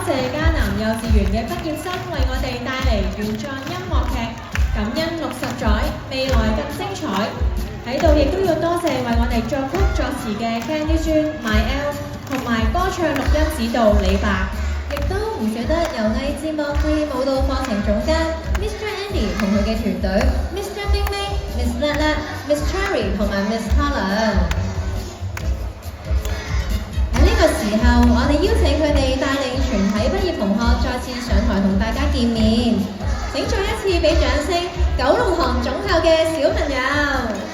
謝迦南幼稚園嘅畢業生為我哋帶嚟原創音樂劇《感恩60載》，未來更精彩。喺度亦都要多謝為我哋作曲作詞嘅 Candy June、MyL 同埋歌唱錄音指導李白，亦都唔少得由藝節幕暨舞蹈課程總監 Mr. Andy 同佢嘅團隊 Mr. Ming Ming、Miss Let Let、Miss Cherry 同埋 Miss Helen。喺呢個時候，我哋邀請佢哋帶領全體畢業同學再次上台同大家見面。請再一次俾掌聲，九龍塘總校嘅小朋友。